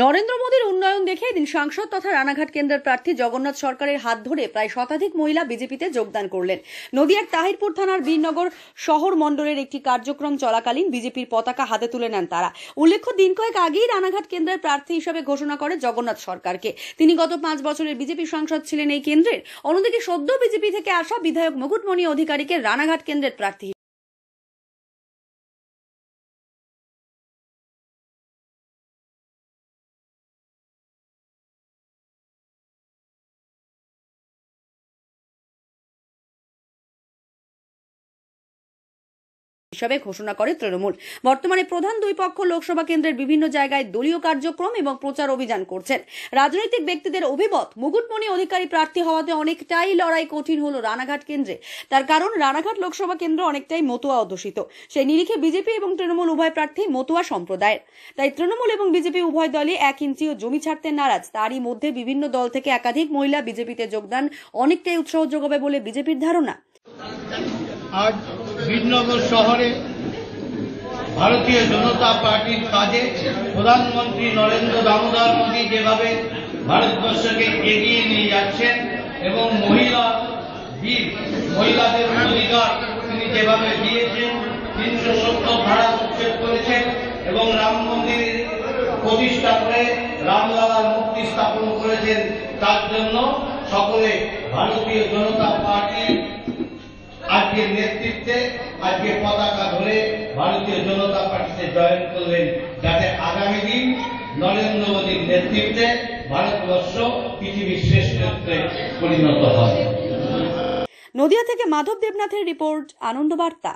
নরেন্দ্র মোদীর উন্নয়ন দেখে এদিন সাংসদ তথা রানাঘাট কেন্দ্রের প্রার্থী জগন্নাথ সরকারের হাত ধরে প্রায় শতাধিক মহিলা বিজেপিতে যোগদান করলেন। নদিয়ার তাহিরপুর থানার বীরনগর শহর মণ্ডলের একটি কার্যক্রম চলাকালীন বিজেপির পতাকা হাতে তুলে নেন তারা। উল্লেখ্য, দিন কয়েক আগেই রানাঘাট কেন্দ্রের প্রার্থী হিসেবে ঘোষণা করে জগন্নাথ সরকারকে। তিনি গত 5 বছরের বিজেপি সাংসদ ছিলেন এই কেন্দ্রের। অন্যদিকে সদ্য বিজেপি থেকে আসা বিধায়ক মুকুটমণি অধিকারীকে রানাঘাট কেন্দ্রের প্রার্থী হিসাবে ঘোষণা করে তৃণমূল। বর্তমানে প্রধান দুই পক্ষ লোকসভা কেন্দ্রের বিভিন্ন জায়গায় দলীয় কার্যক্রম এবং প্রচার অভিযান করছেন। রাজনৈতিক ব্যক্তিদের অভিমত, মুকুটমণি অধিকারী প্রার্থী হওয়াতে অনেকটাই লড়াই কঠিন হলো রানাঘাট কেন্দ্রে। তার কারণ, রানাঘাট লোকসভা কেন্দ্র অনেকটাই মতুয়া অধ্যুষিত। সেই নিরিখে বিজেপি এবং তৃণমূল উভয় প্রার্থী মতুয়া সম্প্রদায়ের। তাই তৃণমূল এবং বিজেপি উভয় দলই 1 ইঞ্চিও জমি ছাড়তে নারাজ। তারই মধ্যে বিভিন্ন দল থেকে একাধিক মহিলা বিজেপিতে যোগদান অনেকটাই উৎসাহ যোগাবে বলে বিজেপির ধারণা। আজ বীরনগর শহরে ভারতীয় জনতা পার্টির কাজে প্রধানমন্ত্রী নরেন্দ্র দামোদর মোদী যেভাবে ভারতবর্ষকে এগিয়ে নিয়ে যাচ্ছেন এবং মহিলাদের অধিকার তিনি যেভাবে দিয়েছেন, 370 ধারা উচ্ছেদ করেছেন এবং রাম মন্দির প্রতিষ্ঠা করে রামলালার মূর্তি স্থাপন করেছেন, তার জন্য সকলে ভারতীয় জনতা পার্টি আজকের নেতৃত্বে আজকে পতাকা ধরে ভারতীয় জনতা পার্টিতে জয়েন করলেন, যাতে আগামী দিন নরেন্দ্র মোদীর নেতৃত্বে ভারতবর্ষ পৃথিবীর শ্রেষ্ঠত্বে পরিণত হয়। নদিয়া থেকে মাধব দেবনাথের রিপোর্ট, আনন্দ বার্তা।